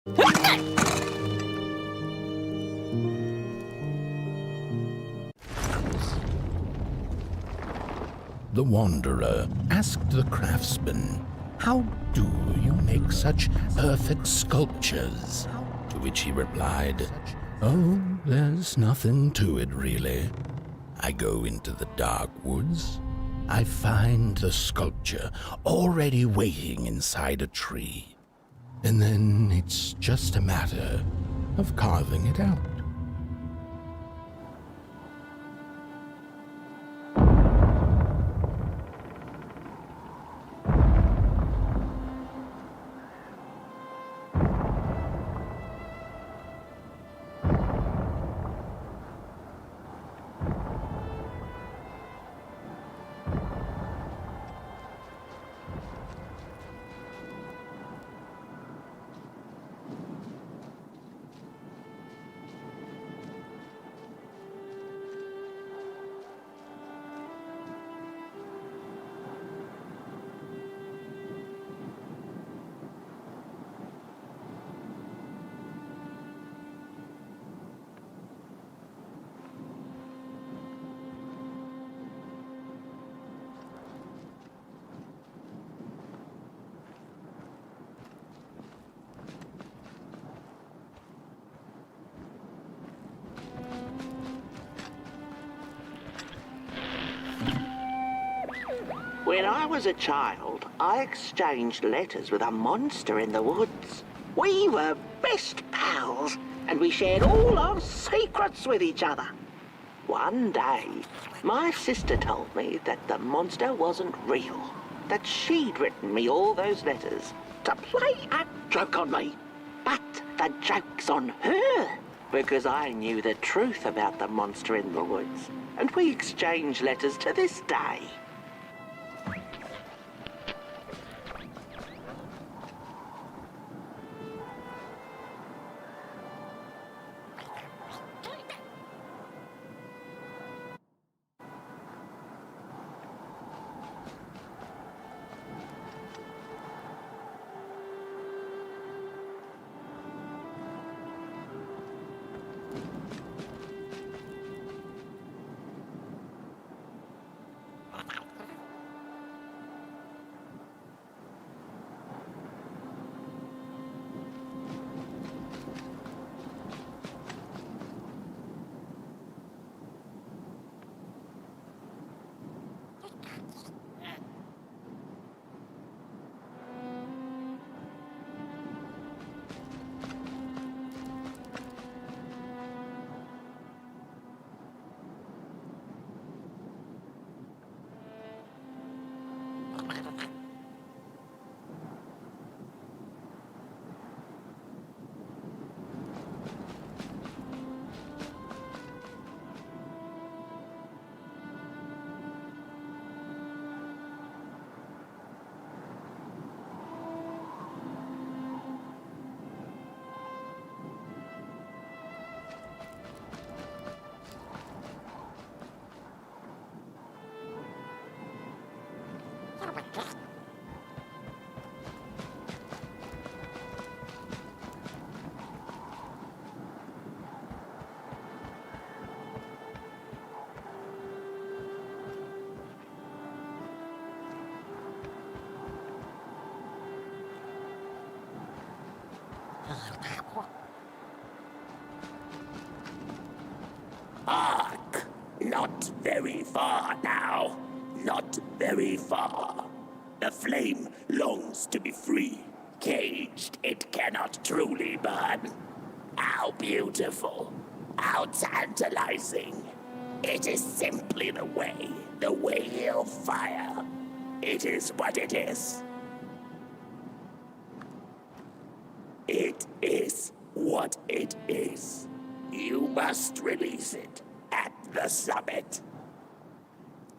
The wanderer asked the craftsman, "How do you make such perfect sculptures?" To which he replied, "Oh, there's nothing to it really. I go into the dark woods. I find the sculpture already waiting inside a tree. And then it's just a matter of carving it out." When I was a child, I exchanged letters with a monster in the woods. We were best pals, and we shared all our secrets with each other. One day, my sister told me that the monster wasn't real, that she'd written me all those letters to play a joke on me. But the joke's on her, because I knew the truth about the monster in the woods, and we exchange letters to this day. Hark! Not very far now. Not very far. The flame longs to be free. Caged, it cannot truly burn. How beautiful. How tantalizing. It is simply the way of fire. It is what it is. It is what it is. You must release it at the summit.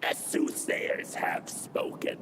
The soothsayers have spoken.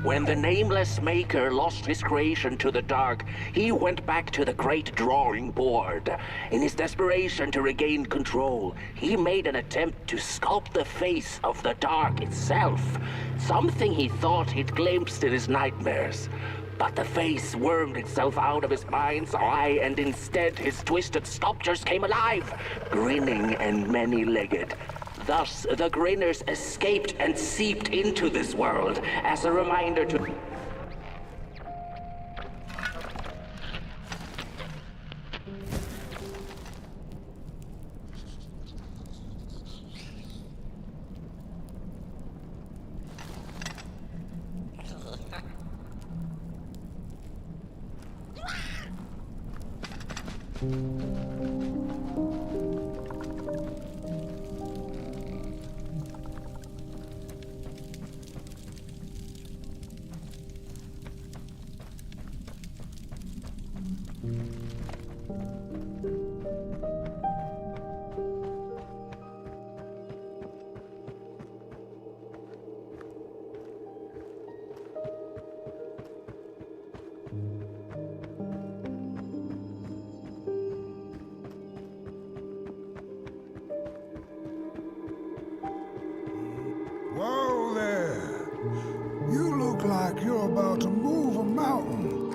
When the nameless maker lost his creation to the dark, he went back to the great drawing board. In his desperation to regain control, he made an attempt to sculpt the face of the dark itself, something he thought he'd glimpsed in his nightmares. But the face wormed itself out of his mind's eye, and instead his twisted sculptures came alive, grinning and many-legged. Thus, the Grinners escaped and seeped into this world as a reminder to... Whoa there! You look like you're about to move a mountain.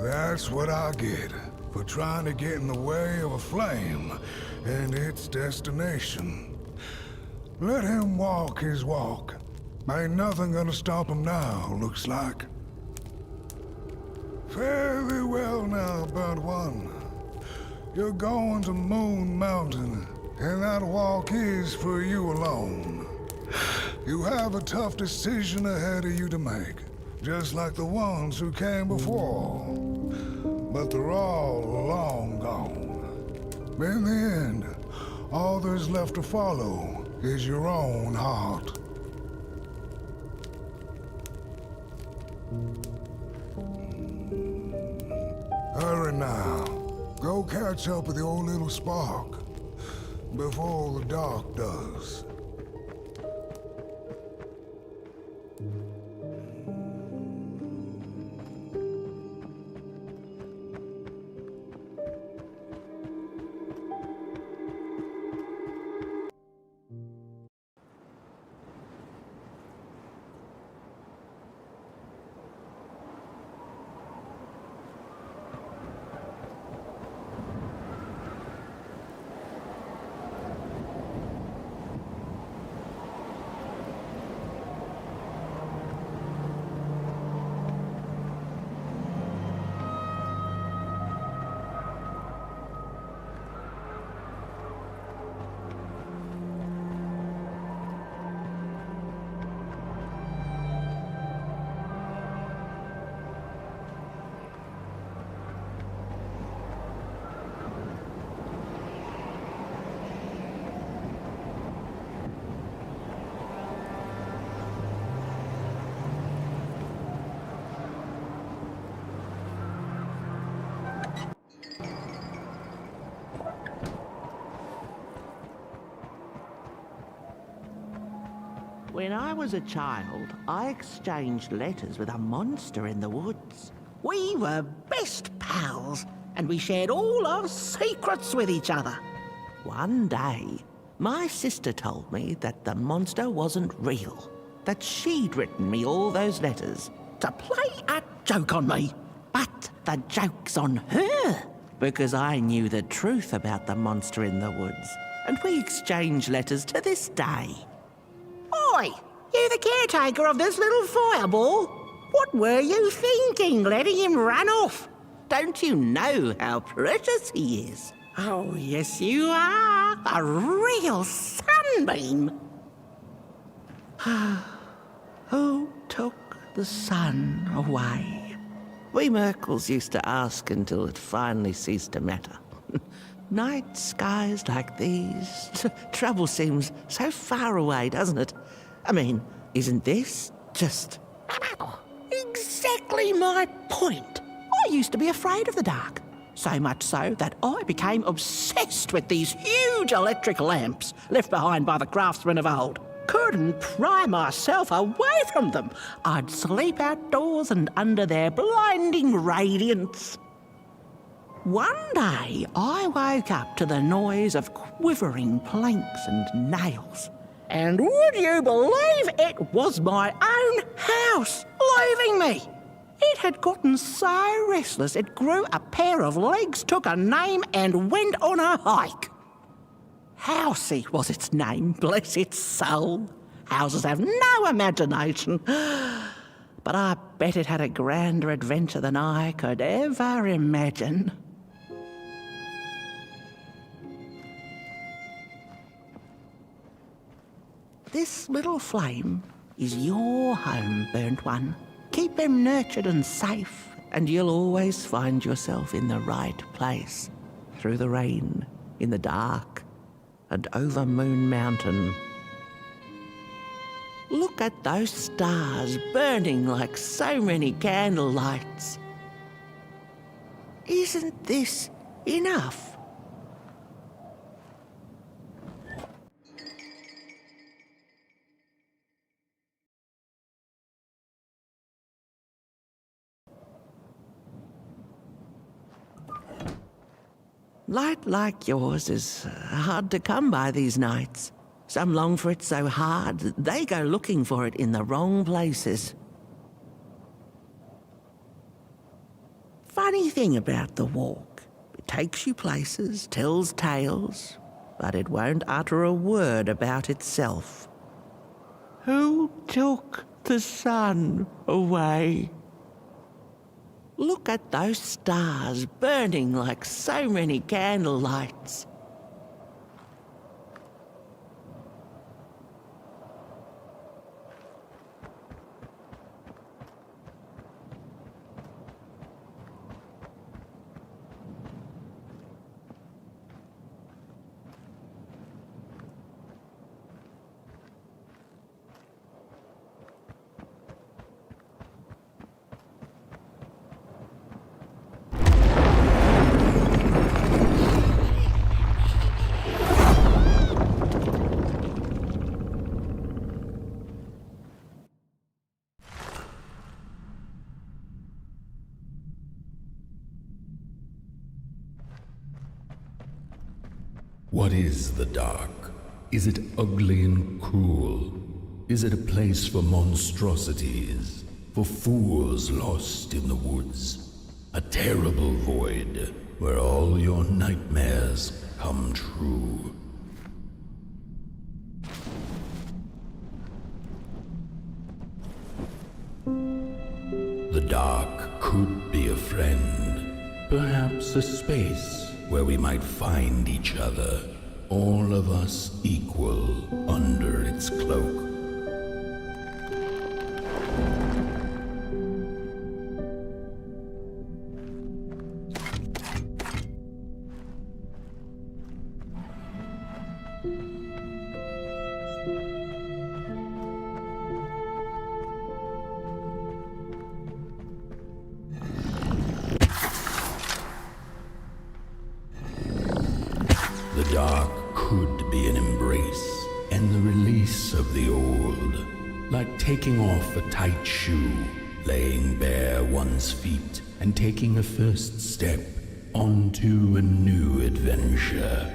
That's what I get for trying to get in the way of a flame and its destination. Let him walk his walk. Ain't nothing gonna stop him now, looks like. Fare thee well now, burnt one. You're going to Moon Mountain, and that walk is for you alone. You have a tough decision ahead of you to make, just like the ones who came before. But they're all long gone. In the end, all there's left to follow is your own heart. Hurry now. Go catch up with your little spark before the dark does. When I was a child, I exchanged letters with a monster in the woods. We were best pals, and we shared all our secrets with each other. One day, my sister told me that the monster wasn't real, that she'd written me all those letters to play a joke on me. But the joke's on her, because I knew the truth about the monster in the woods, and we exchange letters to this day. Oi! You the caretaker of this little fireball? What were you thinking, letting him run off? Don't you know how precious he is? Oh, yes you are. A real sunbeam. Who took the sun away? We Merkles used to ask until it finally ceased to matter. Night skies like these. Trouble seems so far away, doesn't it? I mean, isn't this just exactly my point? I used to be afraid of the dark. So much so that I became obsessed with these huge electric lamps left behind by the craftsmen of old. Couldn't pry myself away from them. I'd sleep outdoors and under their blinding radiance. One day, I woke up to the noise of quivering planks and nails. And would you believe it was my own house leaving me? It had gotten so restless it grew a pair of legs, took a name and went on a hike. Housey was its name, bless its soul. Houses have no imagination. But I bet it had a grander adventure than I could ever imagine. This little flame is your home, burnt one. Keep him nurtured and safe, and you'll always find yourself in the right place. Through the rain, in the dark, and over Moon Mountain. Look at those stars burning like so many candle lights. Isn't this enough? Light like yours is hard to come by these nights. Some long for it so hard, they go looking for it in the wrong places. Funny thing about the walk. It takes you places, tells tales, but it won't utter a word about itself. Who took the sun away? Look at those stars burning like so many candle lights. What is the dark? Is it ugly and cruel? Is it a place for monstrosities, for fools lost in the woods? A terrible void where all your nightmares come true. The dark could be a friend, perhaps a space where we might find each other, all of us equal under its cloak. The dark could be an embrace and the release of the old. taking off a tight shoe, laying bare one's feet, and taking a first step onto a new adventure.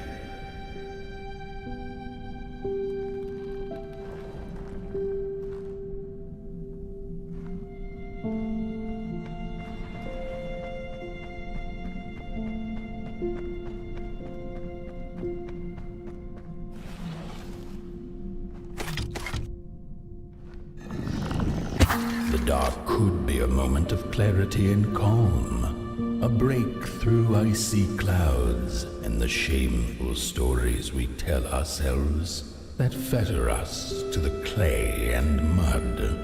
The dark could be a moment of clarity and calm, a break through icy clouds and the shameful stories we tell ourselves that fetter us to the clay and mud.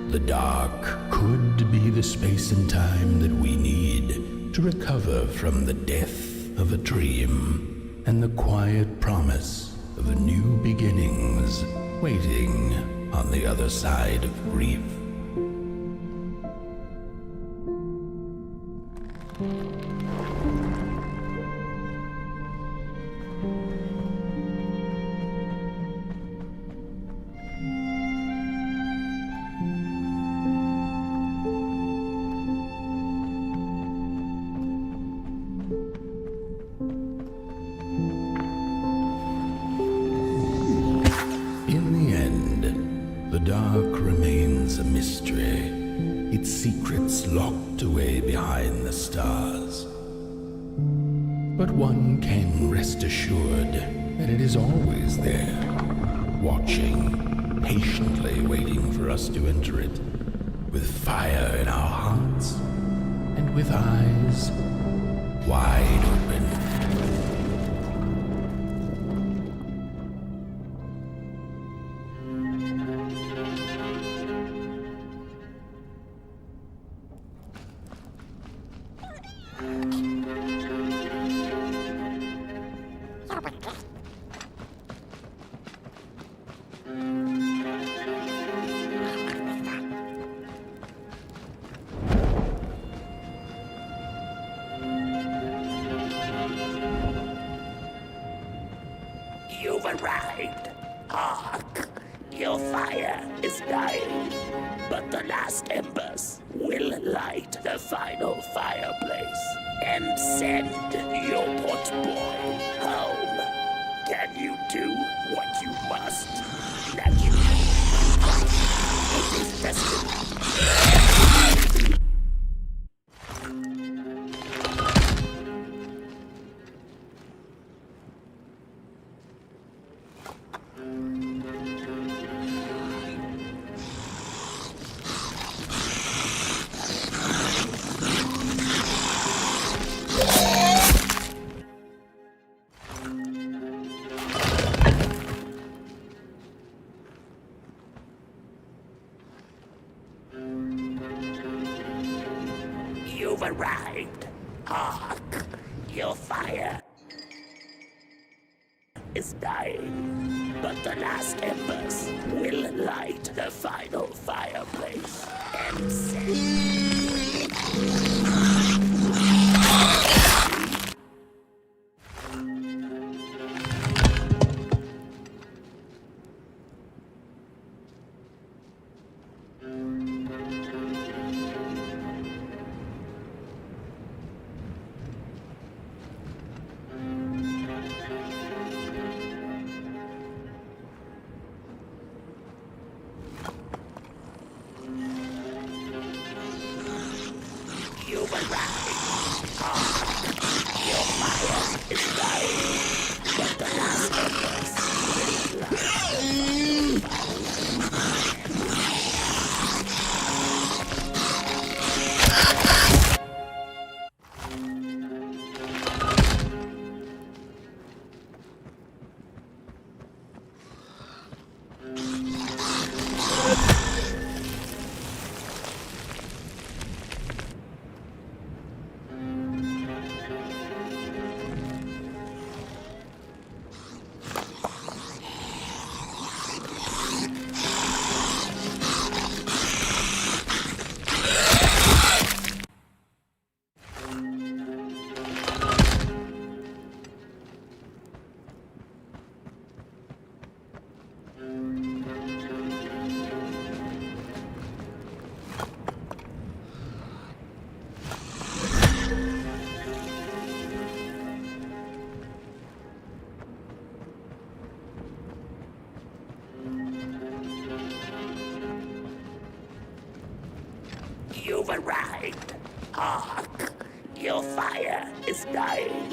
The dark could be the space and time that we need to recover from the death of a dream and the quiet promise of new beginnings waiting on the other side of grief. The dark remains a mystery, its secrets locked away behind the stars. But one can rest assured that it is always there, watching, patiently waiting for us to enter it, with fire in our hearts and with eyes wide open. You've arrived. Hark! Your fire is dying, but the last embers will light the final fireplace and send your potboy home. Can you do what you must? That you it is destiny. You've arrived. Hark! Your fire is dying, but the last embers will light the final fireplace and send. You've arrived. Your fire is dying, but the last embers will light. mind. Hark! Your fire is dying,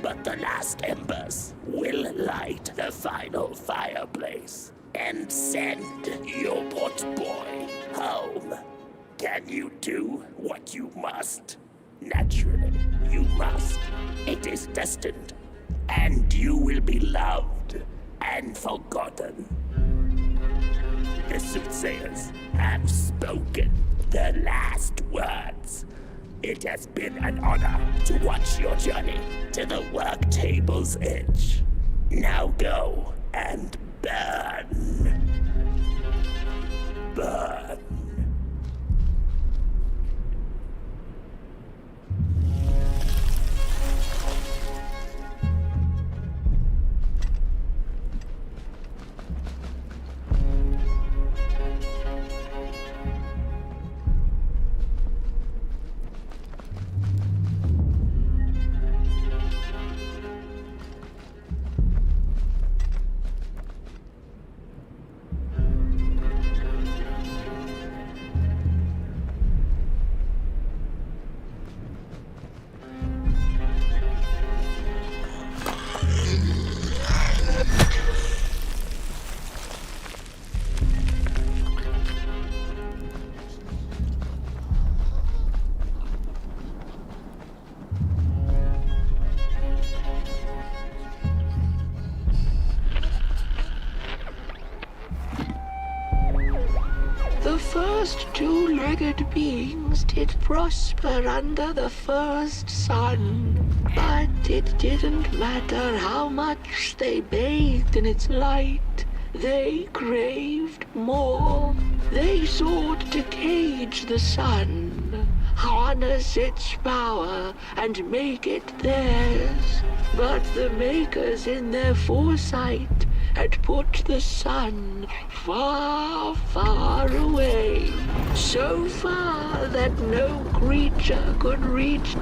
but the last embers will light the final fireplace and send your boy home. Can you do what you must? Naturally, you must. It is destined, and you will be loved and forgotten. The soothsayers have spoken the last words. It has been an honor to watch your journey to the work table's edge. Now go and burn. Burn. The first two-legged beings did prosper under the first sun, but it didn't matter how much they bathed in its light. They craved more. They sought to cage the sun, harness its power, and make it theirs. But the makers in their foresight had put the sun far, far away, so far that no creature could reach.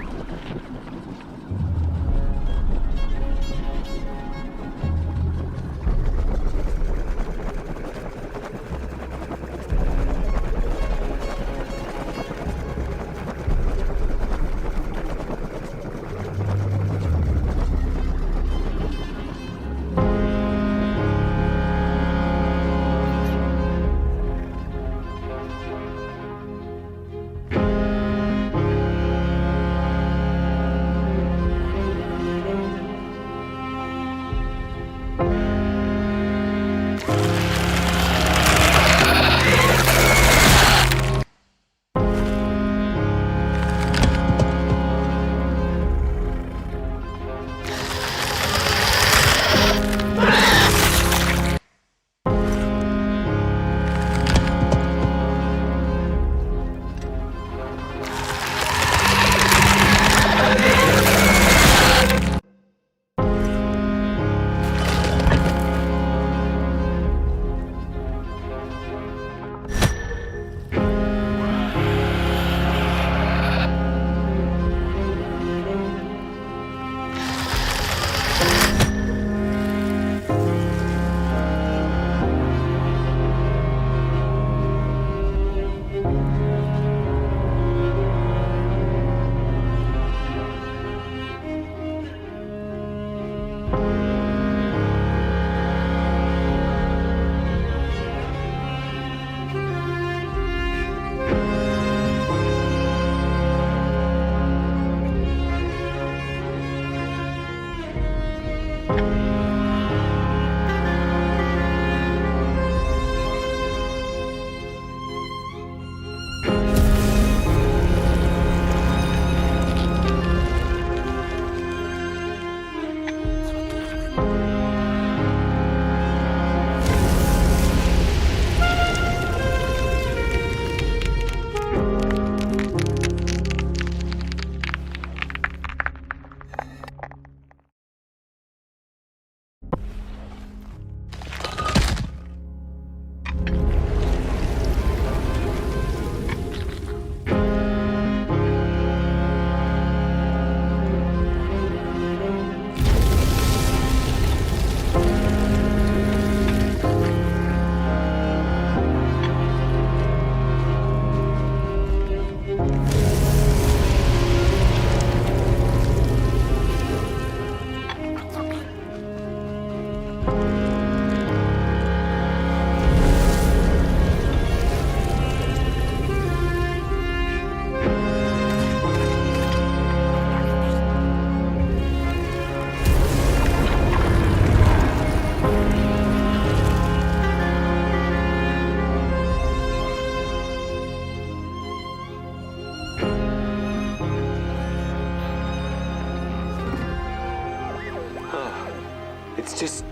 It's just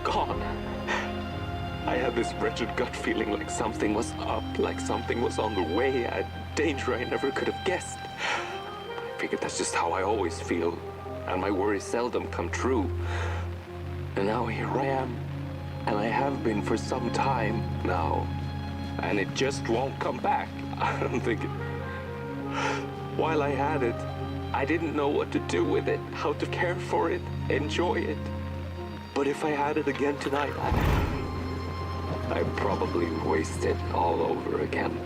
gone. I had this wretched gut feeling like something was up, like something was on the way, a danger I never could have guessed. I figured that's just how I always feel, and my worries seldom come true. And now here I am, and I have been for some time now, and it just won't come back. I'm thinking, while I had it, I didn't know what to do with it, how to care for it, enjoy it. But if I had it again tonight, I'd probably waste it all over again.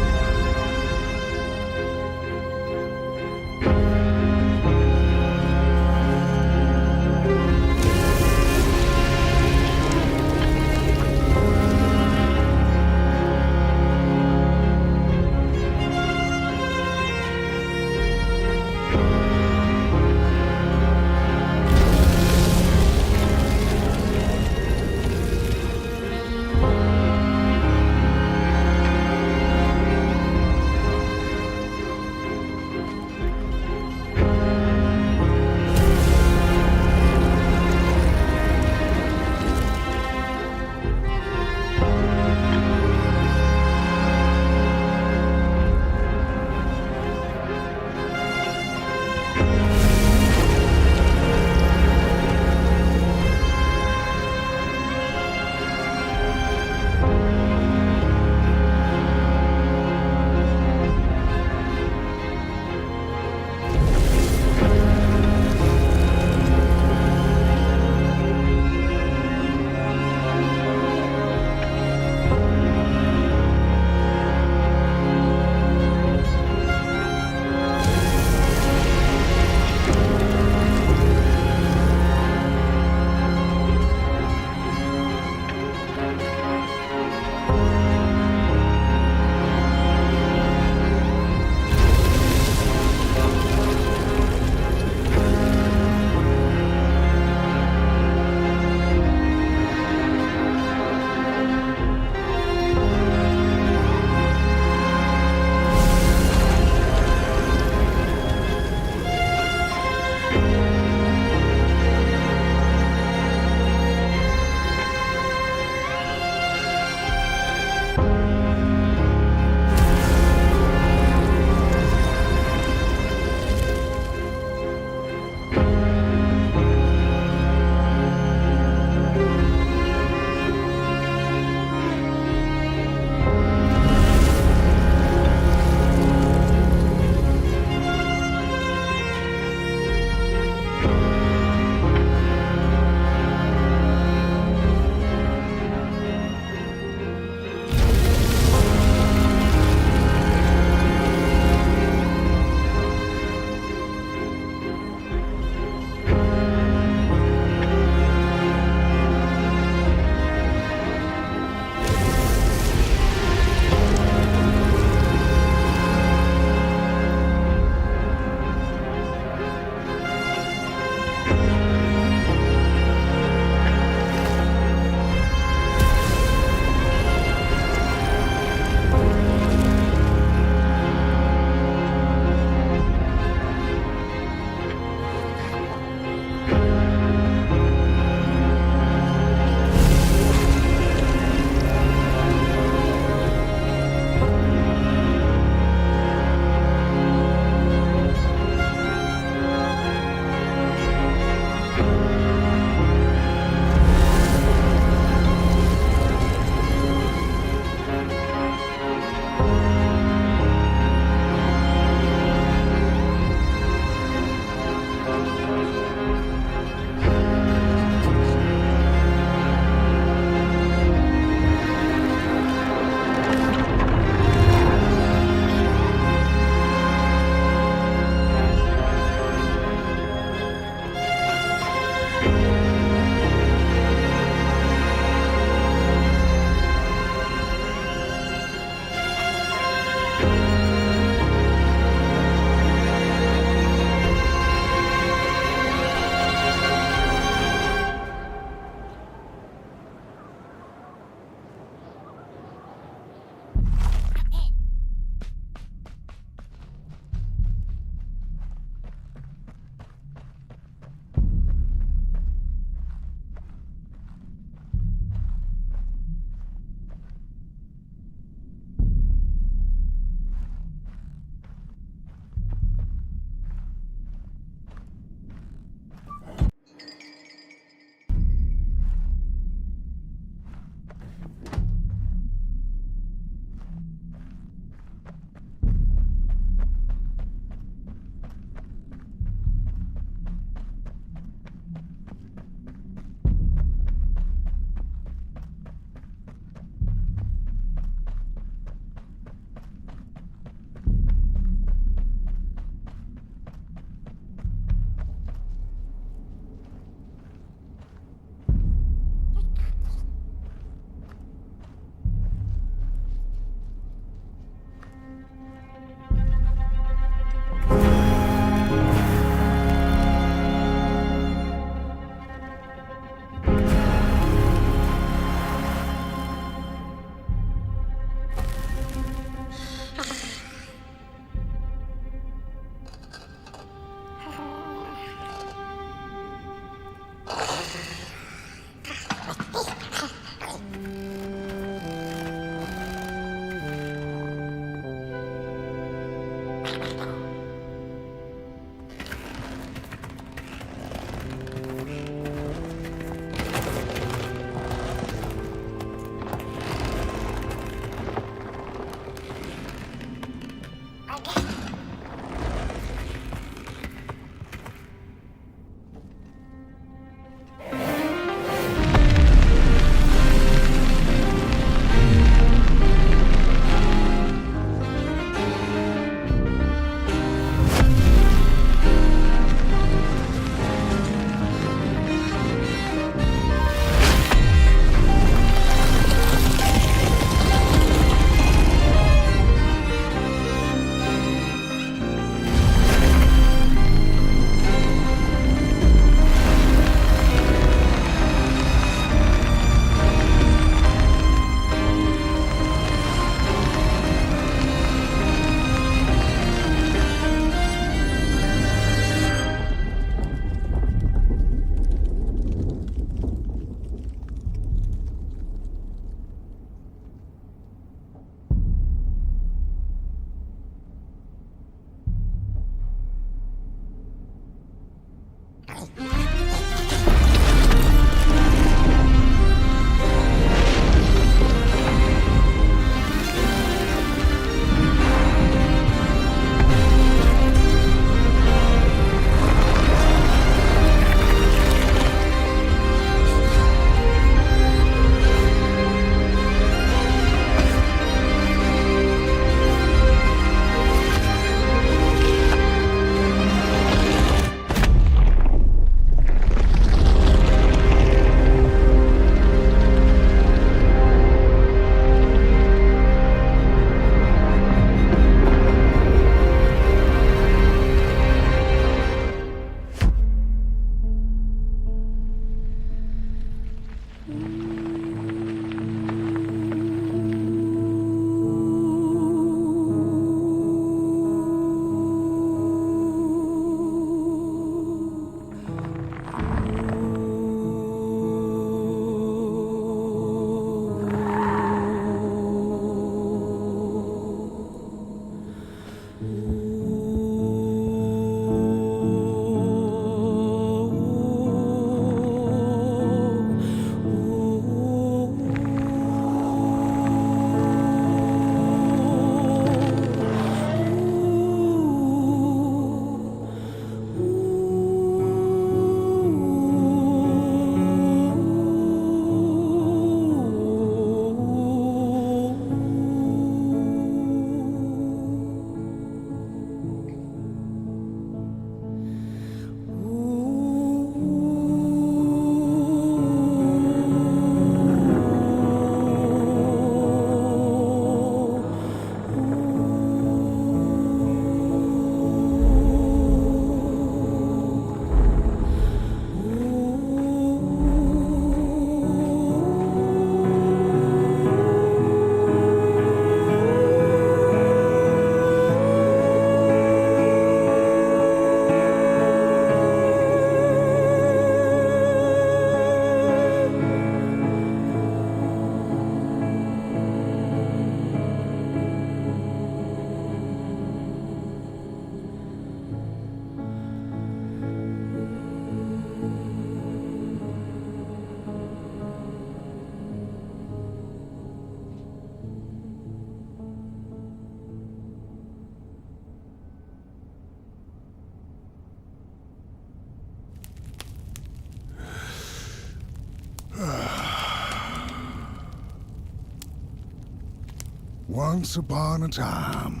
Once upon a time,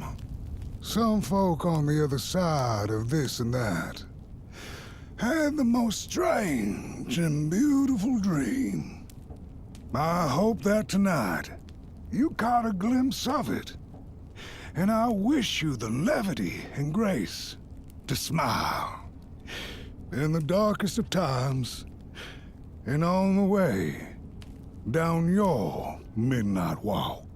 some folk on the other side of this and that had the most strange and beautiful dream. I hope that tonight you caught a glimpse of it, and I wish you the levity and grace to smile in the darkest of times and on the way down your midnight walk.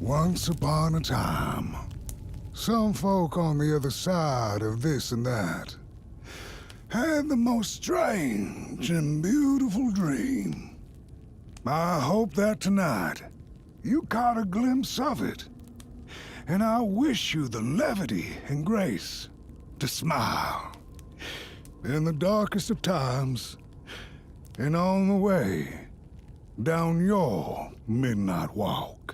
Once upon a time, some folk on the other side of this and that had the most strange and beautiful dream. I hope that tonight you caught a glimpse of it, and I wish you the levity and grace to smile in the darkest of times and on the way down your midnight walk.